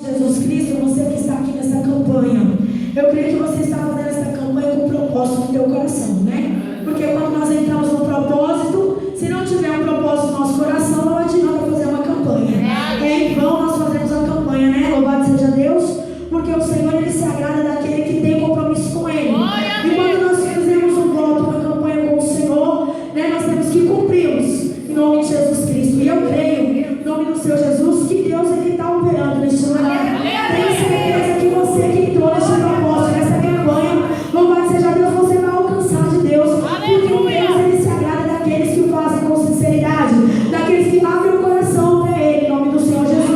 Jesus Cristo, você que está aqui nessa campanha, eu creio que você está fazendo essa campanha com propósito no teu coração, né? Porque quando nós entramos no propósito, se não tiver um propósito no nosso coração, não adianta fazer uma campanha. Em vão nós fazemos a campanha, né? Louvado seja Deus, porque o Senhor, Ele se agrada daquele que tem compromisso com Ele. E quando nós fizemos um voto, uma campanha com o Senhor, né, nós temos que cumpri-los em nome de Jesus Cristo. E eu creio, em nome do Senhor Jesus, que Deus Ele está operando neste lugar. Tenho certeza que você que entrou neste propósito, nessa campanha, louvado seja Deus, você vai alcançar de Deus. Porque Deus Ele se agrada daqueles que o fazem com sinceridade, daqueles que abrem o coração para Ele, em nome do Senhor Jesus.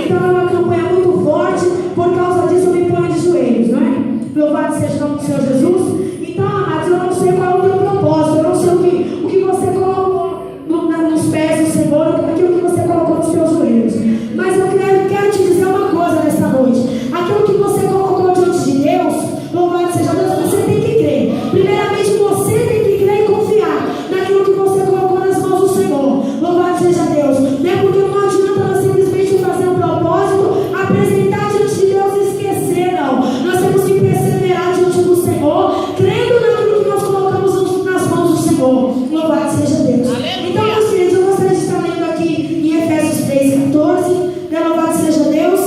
Então é uma campanha muito forte, por causa disso eu me ponho de joelhos, não é? Louvado seja o nome do Senhor Jesus. Então, amados, eu não sei qual é o teu propósito, eu não sei o que você colocou nos pés do Senhor, aquilo que você colocou nos teus joelhos. Mas eu quero te dizer uma coisa nesta noite. Aquilo que você colocou diante de Deus, louvado seja Deus, você tem que crer. Primeiramente, você tem que crer e confiar naquilo que você colocou nas mãos do Senhor. Louvado seja Deus. Não é porque não adianta nós simplesmente fazer um propósito, apresentar diante de Deus e esquecer, não. Nós temos que perseverar diante do Senhor, crendo naquilo que nós colocamos nas mãos do Senhor. Louvado seja Deus. Então, meus queridos, eu gostaria de estar lendo aqui em Efésios 3:14. Louvado seja Deus,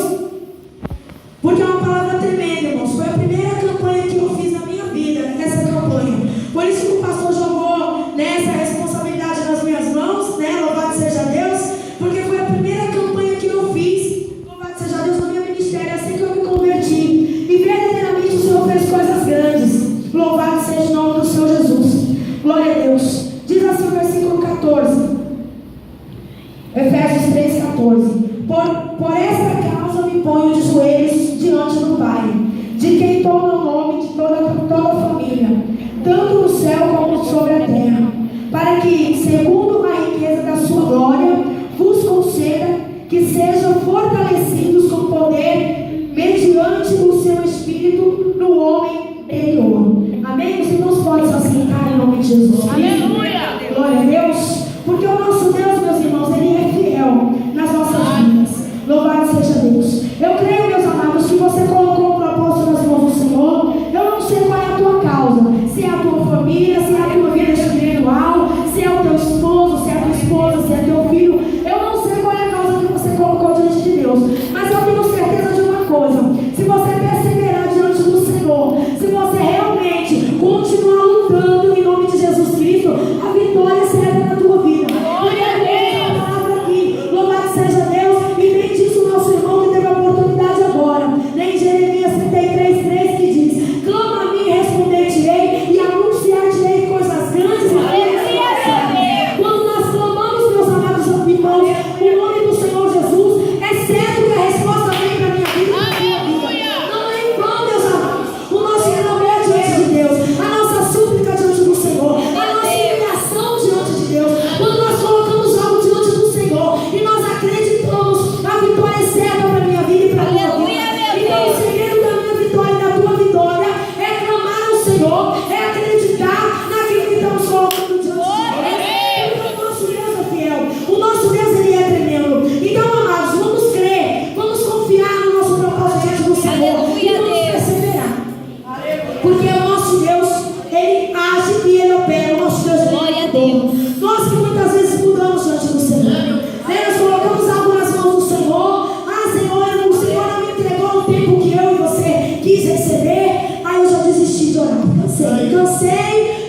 porque é uma palavra tremenda, irmãos. Foi a primeira campanha que eu fiz na minha vida, essa campanha. Por isso que o pastor jogou essa responsabilidade nas minhas mãos, né? Louvado seja Deus, porque foi a primeira campanha que eu fiz, louvado seja Deus, no meu ministério, assim que eu me converti. E verdadeiramente o Senhor fez coisas grandes. Louvado seja o nome do Senhor Jesus. Glória a Deus. Diz assim o versículo 14. Efésios 3:14. Por esta causa me ponho de joelhos diante do Pai, de quem toma o nome de toda a família, tanto no céu como sobre a terra, para que, segundo a riqueza da sua glória, vos conceda que sejam fortalecidos com poder, mediante o seu Espírito, no homem interior. Amém? Os irmãos podem se assentar em nome de Jesus Cristo. Aleluia! Glória a Deus, porque o nosso Deus, meus irmãos, Ele é fiel nas nossas vidas. Louvado seja Deus. Eu creio, meus amados, que você colocou um propósito nas mãos do Senhor. Eu não sei qual é a tua causa, se é a tua família, se é a tua vida espiritual, se é o teu esposo, se é a tua esposa, se é teu filho. Eu não sei qual é a causa que você colocou diante de Deus, mas eu tenho certeza de uma coisa: se você perseverar diante do Senhor, se você realmente continuar lutando em nome de Jesus Cristo, a vitória será na tua vida. Louvado seja Deus. E bem disse o nosso irmão que teve a oportunidade agora, né, em Jeremias 33:3, que diz: clama a mim, responder-te-ei e anunciar-te-ei coisas grandes e feitas. Quando nós clamamos, meus amados irmãos, o nome do Senhor Jesus, é certo que a resposta vem para a minha vida e para a tua vida. Não é em vão, meus amados, o nosso clamor diante de Deus, a nossa súplica diante do Senhor, a nossa humilhação diante de Deus. Quando nós colocamos algo diante do Senhor e nós acreditamos, a vitória é certa para a minha vida e para a tua vida. Então o segredo da minha vitória e da tua vitória é clamar ao Senhor, é acreditar naquilo que estamos colocando diante de Deus. Porque o nosso Deus é fiel, o nosso Deus Ele é tremendo. Então, amados, vamos crer, vamos confiar no nosso propósito diante do Senhor e vamos perseverar. Porque o nosso Deus, Ele age e Ele opera. O nosso Deus, Ele é bom. Nós que muitas vezes mudamos diante do Senhor, nós colocamos algo nas mãos do Senhor. Ah, Senhor, o Senhor não me entregou o tempo que eu e você quis receber. Aí eu já desisti de orar.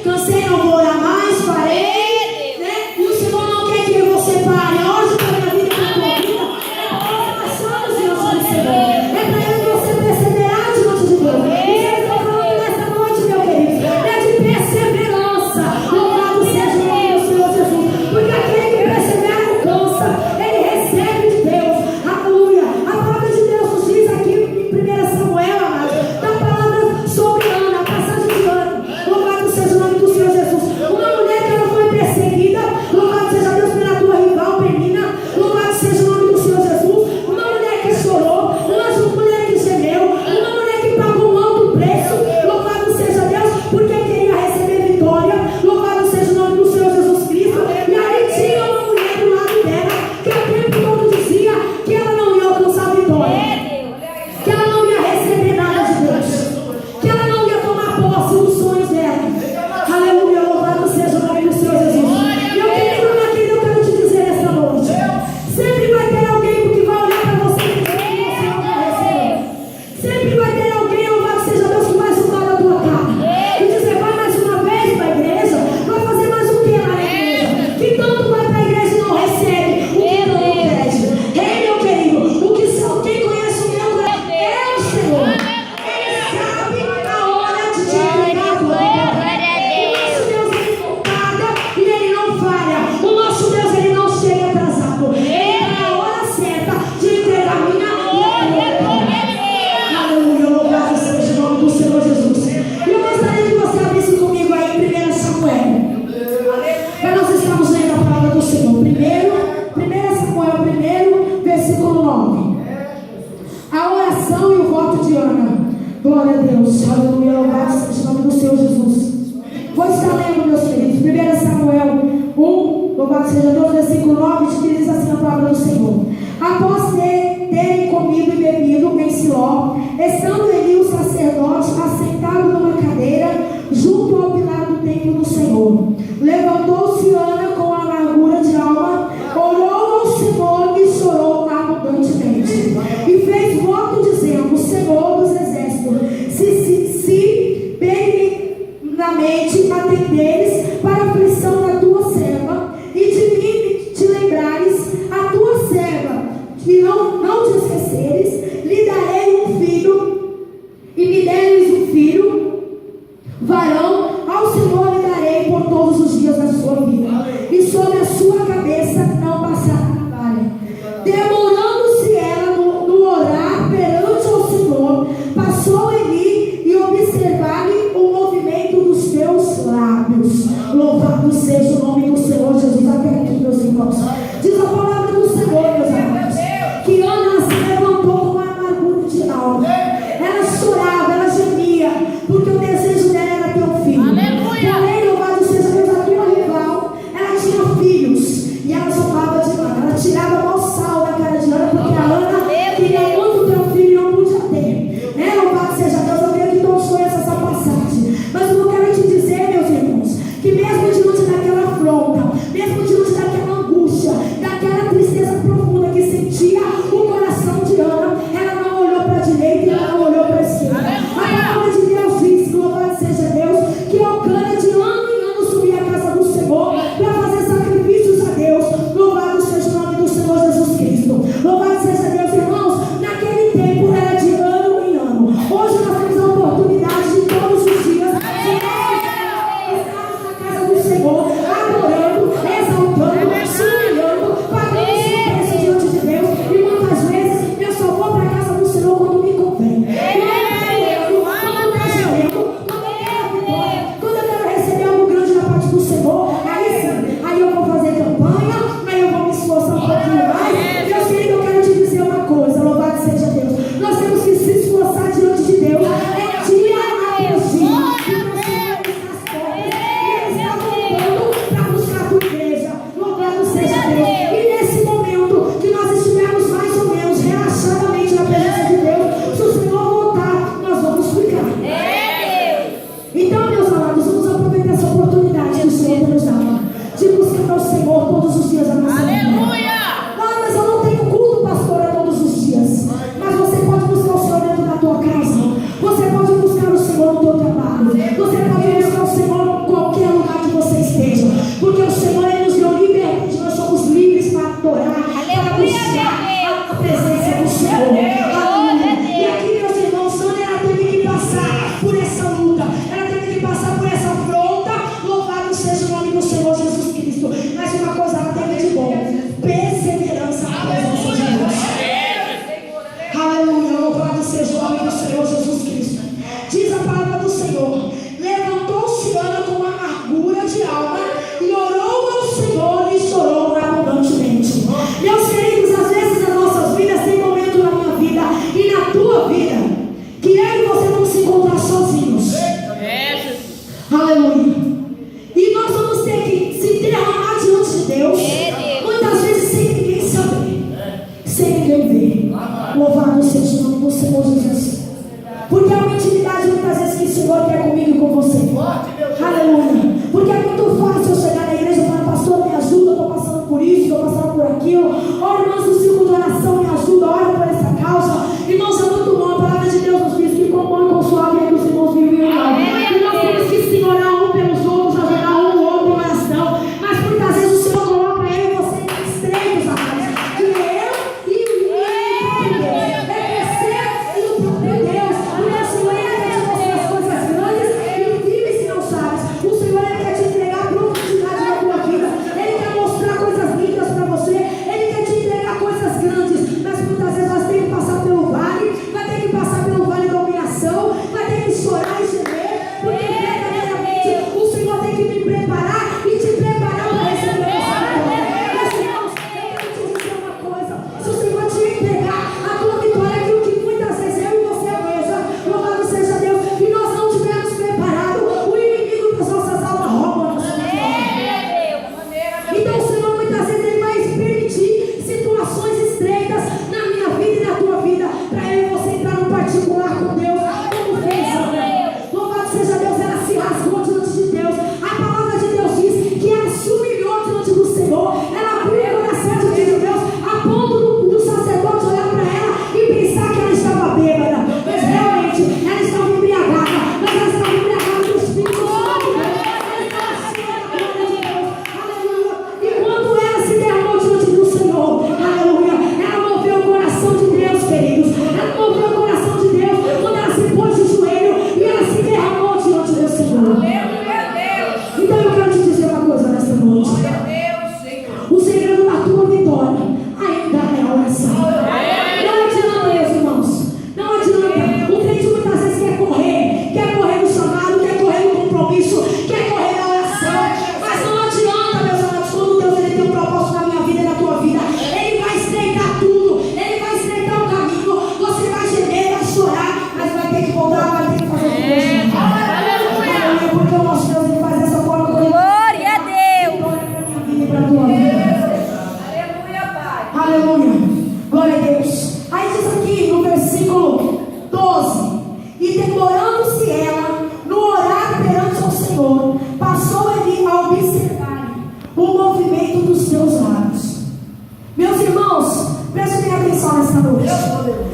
Cansei, não vou orar mais, parei, né? E o Senhor não quer que você pare. Hoje para a minha vida e para a tua vida é para oração diante do Senhor. É para você perseverar diante de Deus. E Ele está falando nessa noite, meu querido, é de perseverança. Louvado seja o nome do Senhor Jesus. Porque aquele que persevera não cansa, ele recebe de Deus. Aleluia. A palavra de Deus nos diz aqui em 1 Samuel, amados, da palavra sobre Ana, a passagem de Ana. Louvado seja o nome do Senhor Jesus. Uma mulher que ela foi Ana. Glória a Deus. Aleluia. Louvado seja o nome do Senhor Jesus. Vou estar lendo, meus queridos, 1 Samuel 1, louvado seja Deus, versículo 9, que diz assim a palavra do Senhor. Após terem comido e bebido em Siló, estando Eli o sacerdote assentado numa cadeira junto ao pilar do templo do Senhor, levantou-se Ana com amargura de alma, orou ao Senhor e chorou abundantemente, e fez voto dizendo: Senhor dos exércitos, se benignamente atenderes para a aflição da tua serva, e de mim te lembrares, a tua serva, e não te esqueceres, lhe darei um filho, e me deres um filho varão, ao Senhor lhe darei por todos os dias da sua vida, e sobre a sua cabeça não passará trabalho. Demorando-se ela no orar perante o Senhor, passou Eli e observar-lhe o movimento dos teus lábios. Louvado seja o nome do Senhor Jesus. Até aqui, meus irmãos. Diz a palavra do Senhor, meus amados, que Ana se levantou com uma amargura de alma. Ela chorava, ela gemia, porque o desejo dela era ter um filho. Porém, louvado seja Deus, a tua rival, ela tinha filhos, e ela zombava de Ana. Ela tirava mau sal da cara de Ana, porque a Ana queria muito ter um filho e não podia ter. Louvado seja Deus, eu creio que todos conhecem essa passagem. Mas eu quero te dizer, meus irmãos, que mesmo diante daquela afronta, mesmo diante daquela angústia, daquela tristeza profunda que sentia o coração de Ana, ela não olhou para a direita e ela não olhou para a esquerda. A palavra de Deus diz, louvado seja Deus, que Eucana de ano em ano subia à casa do Senhor para fazer sacrifícios a Deus. Louvado seja o nome do Senhor Jesus Cristo. Louvado seja Deus, irmãos. Naquele tempo era de ano em ano. Hoje nós temos a oportunidade de todos os dias estarmos na casa do Senhor, adorando, exaltando, se humilhando, pagando o seu preço diante de Deus. E muitas vezes eu só vou para a casa do Senhor quando me convém. Quando eu quero receber algo grande da parte do Senhor, aí sim, aí eu vou fazer campanha, aí eu vou me esforçar um pouquinho mais. Eu sei que eu quero te dizer uma coisa, louvado seja Deus. Nós temos que se esforçar diante de Deus, dia após dia. Ele está voltando para buscar a tua igreja, louvado seja Deus. E nesse momento que nós estivermos mais ou menos relaxadamente na presença de Deus, se o Senhor voltar, nós vamos ficar. Então, meus amados, vamos aproveitar essa oportunidade que o Senhor nos dá de buscar ao Senhor todos os dias da nossa vida. Mas eu não tenho culto, pastora, todos os dias. Mas você pode buscar o Senhor dentro da tua casa. Você pode buscar o Senhor no teu trabalho. Você pode buscar o Senhor em qualquer lugar que você esteja. Porque o Senhor, Ele nos deu liberdade. Nós somos livres para adorar, para buscar a presença do Senhor. E aqui, meus irmãos, Ana, ela teve que passar por essa luta. Ela teve que passar por essa afronta. Louvado seja o nome do Senhor Jesus Cristo. Mas uma coisa ela teve de bom: perseverança na presença de Deus. Aleluia, louvado seja o nome do Senhor Jesus Cristo. Diz a palavra do Senhor: levantou-se Ana com amargura de alma e orou ao Senhor e chorou abundantemente. Meus queridos, às vezes nas nossas vidas tem momento na minha vida e na tua vida que eu e você vamos se encontrar sozinhos. Aleluia. E nós vamos ter que se derramar diante de Deus, muitas vezes sem ninguém saber, sem ninguém ver. Louvado seja o nome do Senhor Jesus. Porque é uma intimidade muitas vezes que o Senhor quer comigo e com você. Aleluia. Porque é muito fácil eu chegar na igreja e falar: pastor, me ajuda, eu estou passando por isso, estou passando por aquilo. Ó, irmãos do círculo de oração, me ajuda, ora por essa causa. Irmãos, é muito bom. A palavra de Deus nos diz que com bom e com suave é que os irmãos vivem em nós. E nós temos que se orar um pelos outros, ajudar um ou outro em oração. Mas muitas vezes o Senhor coloca eu e você em estreitos, amados. Que eu e o próprio Deus. É você e o próprio Deus. Porque o Senhor quer te mostrar as coisas grandes e firmes e não sabes. O Senhor quer te entregar a profundidade da tua vida. Ele quer mostrar coisas lindas para você. Ele quer te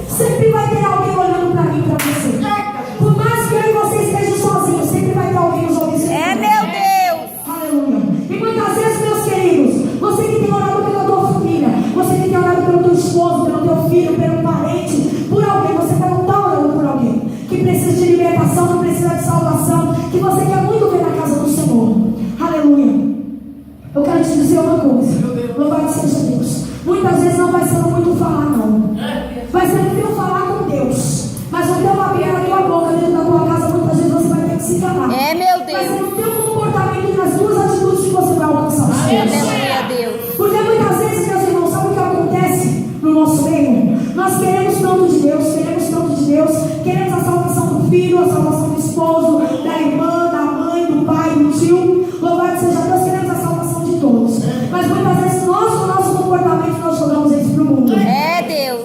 Sempre vai ter alguém olhando para mim e para você. Por mais que eu e você estejam sozinhos, sempre vai ter alguém nos ouvindo. É, meu Deus. Aleluia. E muitas vezes, meus queridos, você que tem orado pela tua família, você que tem orado pelo teu esposo, pelo teu filho, pelo parente, por alguém, você não está orando por alguém que precisa de libertação, que precisa de salvação, que você quer muito ver na casa do Senhor. Aleluia. Eu quero te dizer uma coisa. Louvado seja Deus. Muitas vezes não vai ser muito falar, não. Vai ser muito falar com Deus. Mas o teu abrir na tua boca dentro da tua casa, muitas vezes você vai ter que se calar. É, meu Deus. Vai ser no teu comportamento e nas tuas atitudes que você vai alcançar os céus. Aleluia, Deus. Porque muitas vezes, meus irmãos, sabe o que acontece no nosso meio? Nós queremos tanto de Deus, queremos a salvação do filho, a salvação do esposo, da irmã, da mãe, do pai, do tio. Louvado seja Deus, queremos a salvação de todos. Mas muitas vezes nós, com o nosso comportamento, nós jogamos isso para o mundo. É, Deus.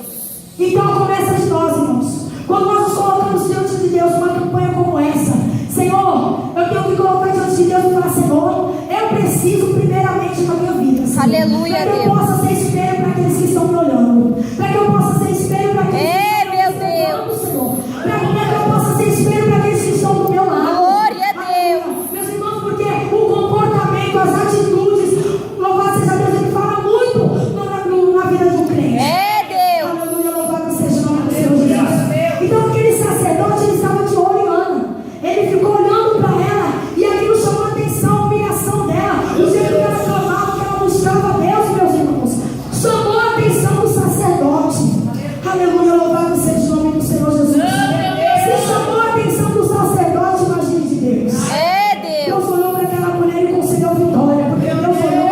Então começa de nós, irmãos. Quando nós nos colocamos diante de Deus, uma campanha como essa, Senhor, eu tenho que colocar diante de Deus e falar, Senhor, eu preciso primeiramente da minha vida, Senhor, Aleluia, para que eu Deus. possa ser espelho para aqueles que estão me olhando, para que eu possa ser espelho para aqueles que estão me observando, Senhor, para que eu possa ser espelho para aqueles que estão do meu lado. Glória a Deus. Meus irmãos, porque o comportamento, as atitudes, louvado seja Deus, ele fala muito na vida de um crente. É, Deus. Aleluia, louvado seja o nome do Senhor Jesus. Então aquele sacerdote, ele estava de olho em Ana. Ele ficou olhando para ela e aquilo chamou a atenção, a humilhação dela, o jeito que ela clamava, que ela buscava a Deus, meus irmãos. Chamou a atenção do sacerdote. Aleluia, louvado seja o nome do Senhor Jesus. Se chamou a atenção do sacerdote, imagine de Deus. É, Deus. Deus olhou para aquela mulher e concedeu vitória, porque Deus olhou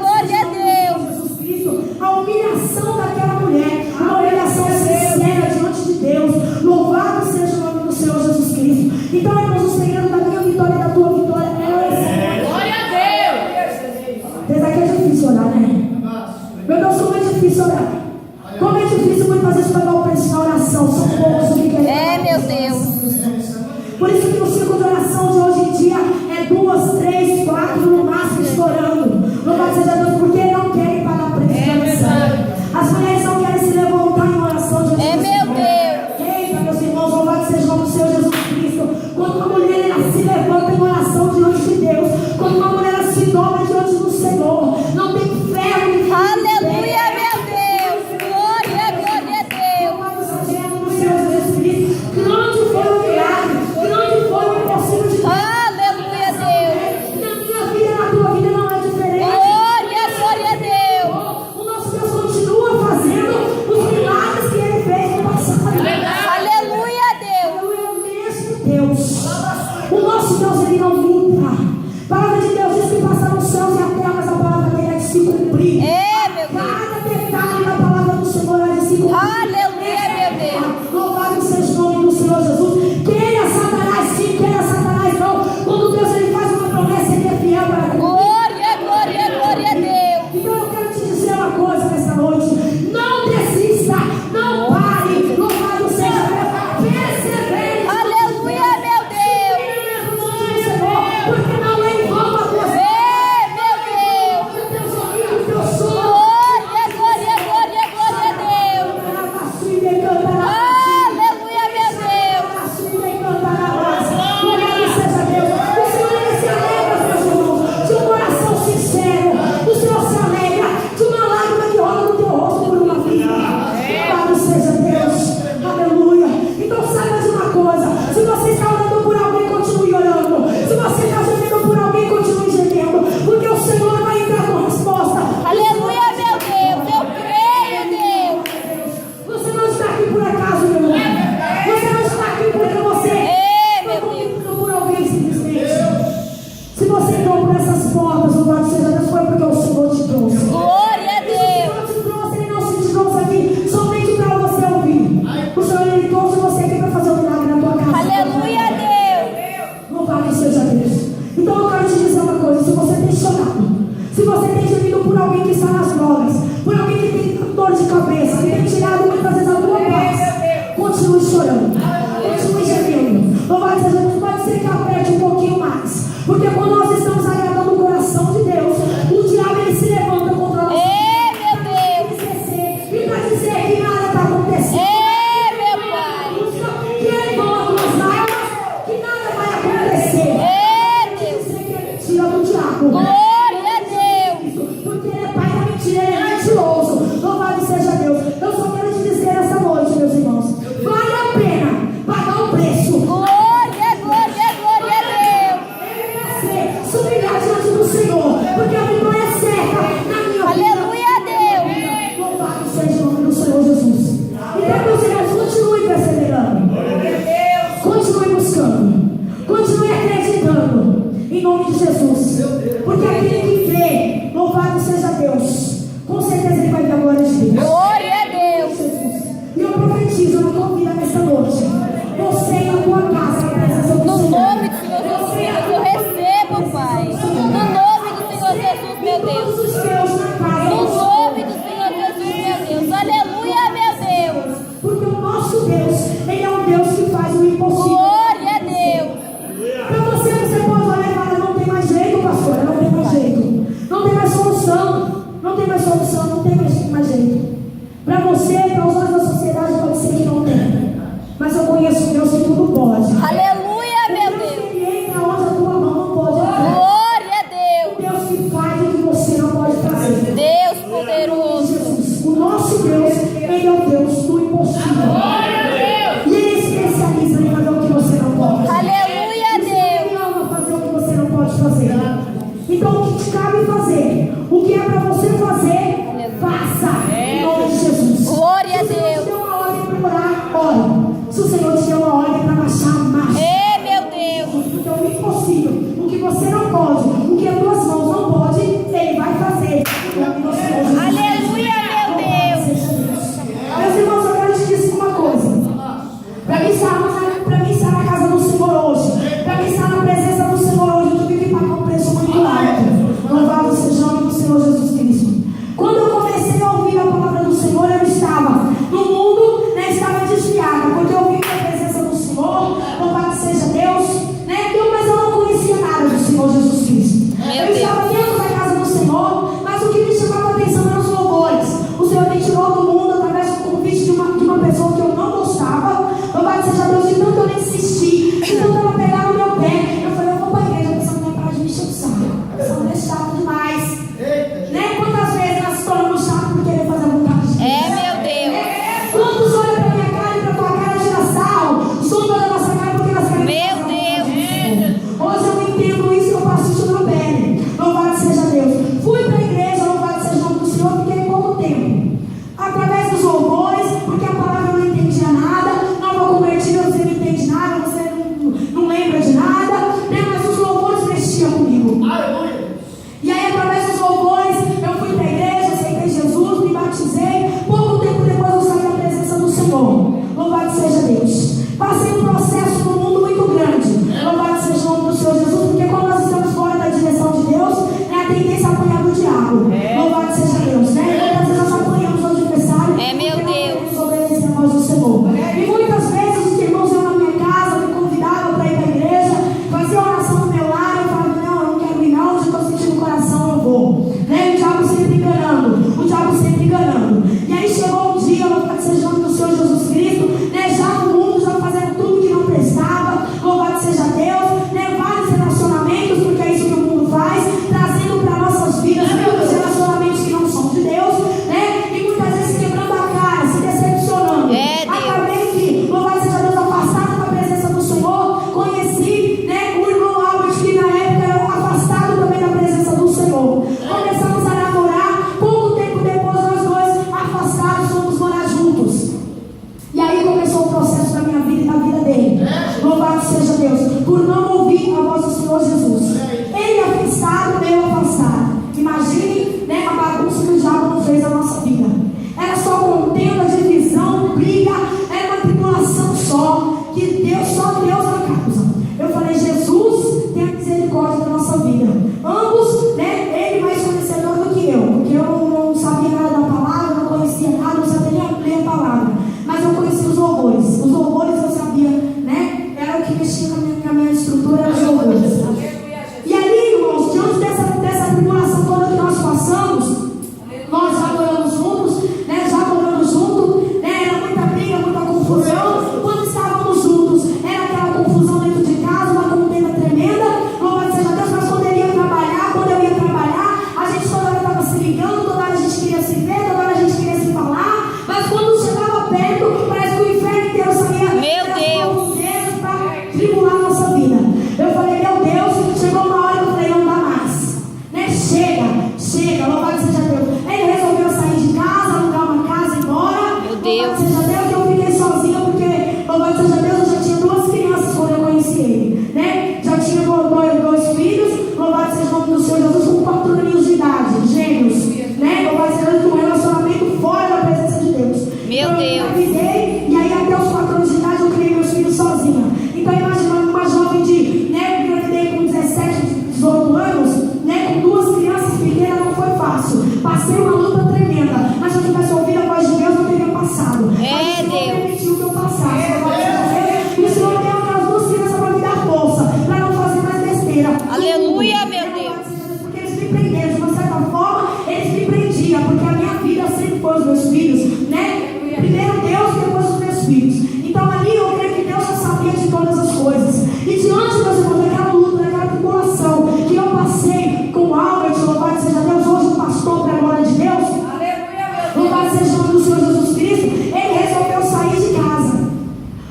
Glória a Deus. Jesus Cristo, a humilhação daquela mulher, uma humilhação sincera diante de Deus. Louvado seja o nome do Senhor Jesus Cristo. Então, irmãos, o segredo da minha vitória e da tua vitória é esse. Glória a Deus. Apesar que é difícil orar, né? Meu Deus, como é difícil orar. Como é difícil muitas vezes pagar o preço da oração. São poucos os que querem. É, meu Deus. Por isso que o ciclo de oração de hoje em dia é 2, 3, 4 no máximo estourando. Louvado seja Deus, porque não querem pagar preço de oração. As mulheres não querem se levantar em oração de É, meu Deus. Eita, meus irmãos, louvado seja o nome do Senhor Jesus Cristo. Quando uma mulher em nome de Jesus. Porque aquele que crê, louvado seja Deus, com certeza ele vai ter a glória de Deus. Glória a Deus. E eu profetizo na tua vida nessa noite, você e a tua casa, na presença do No Senhor. nome do Senhor Jesus, eu recebo, Pai. No nome do Senhor Jesus, meu Deus. Todos os teus na casa. No nome do Senhor Jesus, meu Deus. Aleluia, meu Deus. Porque o nosso Deus, Ele é um Deus que faz o impossível. Glória a Deus. Para você pode olhar e falar, não tem mais jeito, pastora, não tem mais jeito. Não tem mais solução. Não tem mais solução, não tem mais jeito. Para você, para os olhos da sociedade, pode ser que não tem. Mas eu conheço um Deus que tudo pode. Aleluia, meu Deus. Ele entra onde a tua mão não pode entrar. Glória a Deus. Um Deus que faz o que você não pode fazer. Deus poderoso. Jesus, o nosso Deus, Ele é o Deus do impossível. E Ele é especialista em fazer o que você não pode. Aleluia, Deus. Ele ama fazer o que você não pode fazer. Então, o que te cabe fazer? O que é para você fazer? Faça. Em nome de Jesus. Glória a Se o Senhor Deus. te deu uma ordem para orar, ore. Se o Senhor te deu uma ordem para marchar, marche. Ei, meu Deus. Então, o impossível, o que você não pode, o que as tuas mãos não podem, Ele vai fazer. Em nome do Senhor Jesus. Aleluia, meu Deus. Meus irmãos, eu quero te dizer uma coisa. Para mim estar na casa do Senhor hoje, para mim estar na presença do Senhor hoje, eu tive que pagar um preço muito alto. Louvado seja o nome do Senhor Jesus Cristo. Quando eu comecei a ouvir a palavra do Senhor, eu estava no mundo, né, estava desviada, porque eu ouvi a presença do Senhor, louvado seja Deus, né, mas eu não conhecia nada do Senhor Jesus Cristo. Eu estava dentro da casa do Senhor, mas o que me chamava a atenção eram os louvores. O Senhor me tirou do mundo através do convite de uma pessoa que eu não gostava. Louvado seja Deus, de tanto eu insisti, de tanto ela pegar no meu pé. Eu falei, eu vou para a igreja, a pessoa não vai parar de me encher o saco. A pessoa não é chato demais. Né? Quantas vezes nós se tornamos chato por querer fazer a vontade de Deus? É, meu Deus. Quantos olham para minha cara e para tua cara de nação? Sondam a nossa cara porque nós queremos. Meu Deus. Hoje eu entendo isso e eu passo isso na pele. Louvado seja Deus. Fui para a igreja, louvado seja o nome do Senhor, fiquei pouco tempo. Através dos louvores, porque a palavra eu não entendia nada. Nova convertida, você não entende nada, você não lembra de nada, né? Mas os louvores mexiam comigo. E aí, através dos louvores, eu fui para a igreja, aceitei Jesus, me batizei. Pouco tempo depois eu saí da presença do Senhor. Louvado seja Deus. Passei um processo no mundo muito grande. Louvado seja o nome do Senhor Jesus, porque quando nós estamos fora da direção de Deus, é a tendência a apanhar do diabo. Louvado seja Deus, né? E muitas vezes nós apanhamos o adversário. É, meu porque Deus. não queremos obedecer a voz do Senhor. E muitas vezes os irmãos iam na minha casa, me convidavam para ir para a igreja, fazer oração no meu lar. Eu falava, não, eu não quero ir não, hoje eu estou sentindo o coração, eu vou. Né? O diabo sempre enganando, o diabo sempre enganando. E aí chegou um dia, louvado seja o nome do Senhor Jesus Cristo, né? Já no mundo, já fazendo tudo que não prestava, louvado seja Deus, né? Vários relacionamentos, porque é isso que o mundo faz, trazendo para nossas vidas muitos relacionamentos que não são de Deus, né? E muitas vezes quebrando a cara, se decepcionando. É, Deus. Acabei que, louvado seja Deus, afastado da presença do Senhor, conheci, né, o irmão Albert, que na época era afastado também da presença do Senhor. Começamos a namorar, pouco tempo depois nós dois afastados fomos morar juntos. E aí começou o processo da minha vida e da vida dele. Louvado seja Deus, por não ouvir a voz do Senhor Jesus. Ele afastado, eu afastado. Imagine, né, a bagunça que o diabo não fez na nossa vida. Era só contenda, divisão, briga, era uma tribulação só, que Deus, só Deus na causa. Eu falei, Jesus, tenha misericórdia da nossa vida. Ambos, né, ele mais conhecedor do que eu, porque eu não sabia nada da palavra, não conhecia nada, não sabia nem ler a palavra. Mas eu conhecia os louvores. Os louvores eu sabia, né, era o que mexia com a minha estrutura, eram os louvores. E ali, irmãos, diante dessa tribulação toda que nós passamos, nós já moramos juntos, né? Já moramos juntos, né? Era muita briga, muita confusão. Quando estávamos juntos, era aquela confusão dentro de casa, uma contenda tremenda. Louvado seja Deus, mas quando ele ia trabalhar, quando eu ia trabalhar, a gente toda hora estava se ligando, toda hora a gente queria se ver, toda hora a gente queria se falar. Mas quando chegava perto, parece que o inferno inteiro saía. Meu Deus! Para tribular a nossa vida. Eu falei, meu Deus, chegou uma hora que eu falei, não dá mais. Né? Chega, louvado seja Deus. Ele resolveu sair de casa, alugar uma casa e ir embora. Meu Deus. Louvado seja Deus, eu fiquei sozinha porque, louvado seja Deus, eu já tinha 2 crianças quando eu conheci ele. Né? Já tinha dois filhos. espíritos. Então ali eu creio que Deus já sabia de todas as coisas. E diante, meus irmãos, daquela luta, daquela tribulação que eu passei com o Albert, louvado seja Deus, hoje o pastor para a glória de Deus, louvado seja o nome do Senhor Jesus Cristo, ele resolveu sair de casa.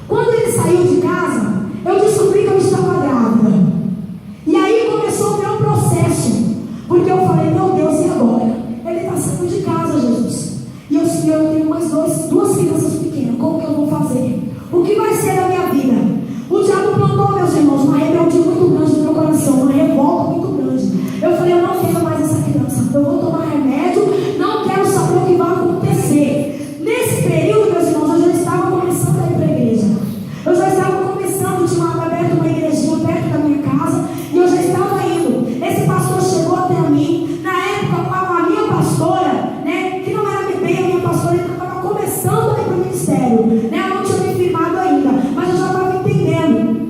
Quando ele saiu de casa, eu descobri que eu estava grávida. E aí começou o meu processo, porque eu falei, meu Deus, e agora? Ele está saindo de casa, Jesus. E eu tenho mais duas crianças pequenas, como que eu vou fazer? O que vai ser da minha vida? O diabo plantou, meus irmãos, uma rebeldia muito grande no meu coração, uma revolta muito grande. Eu falei, eu não quero mais essa criança, eu vou tomar remédio, não quero saber o que vai acontecer. Nesse período, meus irmãos, eu já estava começando a ir para a igreja. Eu já estava começando, tinha aberto uma igrejinha perto da minha casa, e eu já estava indo. Esse pastor chegou até mim, na época, a minha pastora, né, que não era bem a minha pastora, eu estava começando a ir para o ministério, né, eu não tinha me firmado ainda, mas eu já estava entendendo.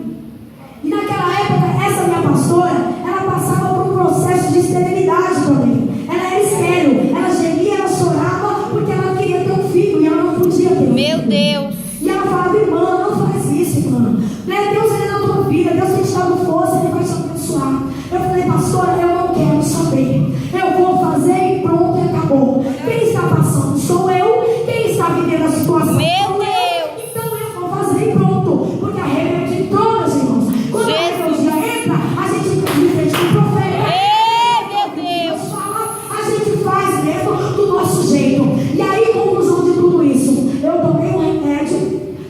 E naquela época, essa minha pastora, ela passava por um processo de esterilidade também. Ela era estéril, ela gemia, ela chorava, porque ela queria ter um filho, e ela não podia ter um filho. Meu Deus. E ela falava, irmã, não faz isso, irmã. Né? Deus ele na tua vida, Deus tem te dado força, Ele vai te abençoar. Eu falei, pastora, eu não quero saber. Eu vou fazer e pronto, e acabou. Quem está passando sou eu. Quem está vivendo a situação Meu sou Deus. eu. Então eu vou fazer e pronto. Porque a rebeldia entrou, meus irmãos. Quando a rebeldia entra, a gente fica de frente com o profeta. Meu Deus. Fala, a gente faz mesmo do nosso jeito. E aí, conclusão de tudo isso, eu tomei um remédio,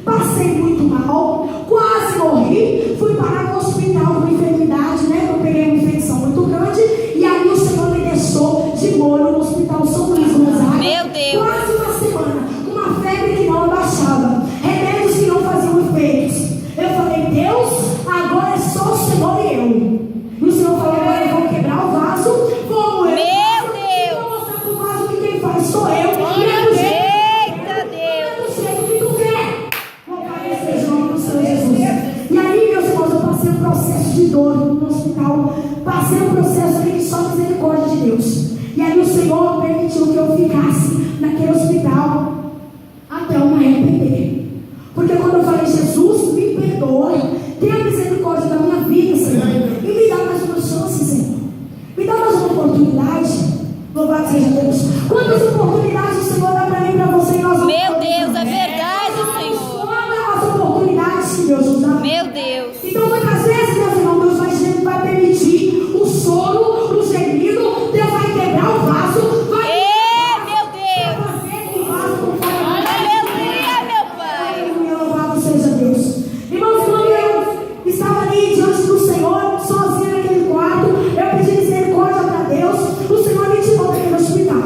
passei muito mal, quase morri, fui parar no hospital com enfermidade, né? Eu peguei uma infecção muito grande, e aí o Senhor me deixou de molho no hospital São Luís Gonzaga. Meu Deus. Quase uma semana, com uma febre que não abaixava, remédios que não faziam efeitos. Eu falei, Deus, agora é só o Senhor e eu. E o Senhor falou, agora eu vou quebrar o vaso, como eu. Meu Deus. Vou mostrar pro vaso que quem faz sou eu. Eita Deus. E aí, meus irmãos, eu passei um processo de dor no hospital, passei um processo ali de só misericórdia de Deus. E aí o Senhor permitiu que eu ficasse naquele hospital até eu me arrepender. Porque quando eu falei, Jesus, me perdoe, tenha misericórdia da minha vida, Senhor, e me dá mais uma chance, Senhor, me dá mais uma oportunidade. Louvado seja Deus. Quantas oportunidades o Senhor dá para mim e para você? Meu Deus, é verdade, Senhor. As oportunidades que Deus nos dá. Meu Deus. Então muitas vezes, meus irmãos, Deus vai permitir o soro, o gemido, Deus vai quebrar o vaso, vai Meu Deus. fazer o vaso com fora. Aleluia, meu Pai. Aleluia, louvado seja Deus. Irmãos, quando eu estava ali diante do Senhor, sozinha naquele quarto, eu pedi misericórdia para Deus, o Senhor me tirou daquele hospital.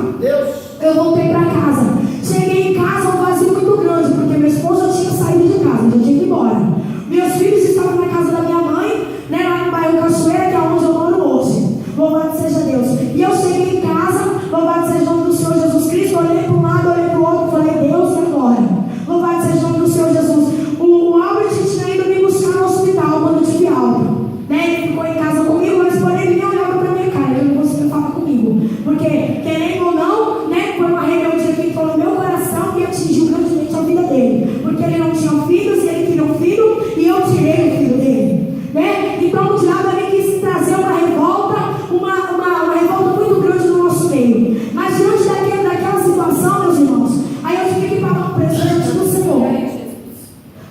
Eu voltei para casa. Cheguei em casa, um vazio muito grande, porque meu esposo já tinha saído de casa, eu tinha que ir embora. Meus filhos estavam na casa da minha mãe, né, lá no bairro Cachoeira, que é onde eu moro hoje. Louvado seja Deus. E eu cheguei em casa, louvado seja o nome do Senhor Jesus Cristo, olhei para um lado, olhei para o outro, falei, Deus, e agora? Louvado seja o nome do Senhor Jesus. O Albert tinha ido me buscar no hospital quando eu tive aula. Né, ele ficou em casa comigo, mas porém ele nem olhava para minha cara, ele não conseguia falar comigo. Porque, querendo ou não, né, foi uma rebeldia que falou no meu coração e atingiu grandemente a vida dele. Porque ele não tinha filhos, e ele queria um filho, e eu tirei o filho dele. Né? Então o diabo ele quis trazer uma revolta, uma revolta muito grande no nosso meio. Mas diante daquela situação, meus irmãos, aí eu tive que pagar um preço diante do Senhor.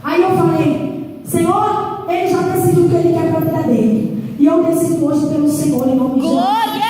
Aí eu falei, Senhor, ele já decidiu o que ele quer para a vida dele. E eu decido hoje pelo Senhor em nome de Jesus. Glória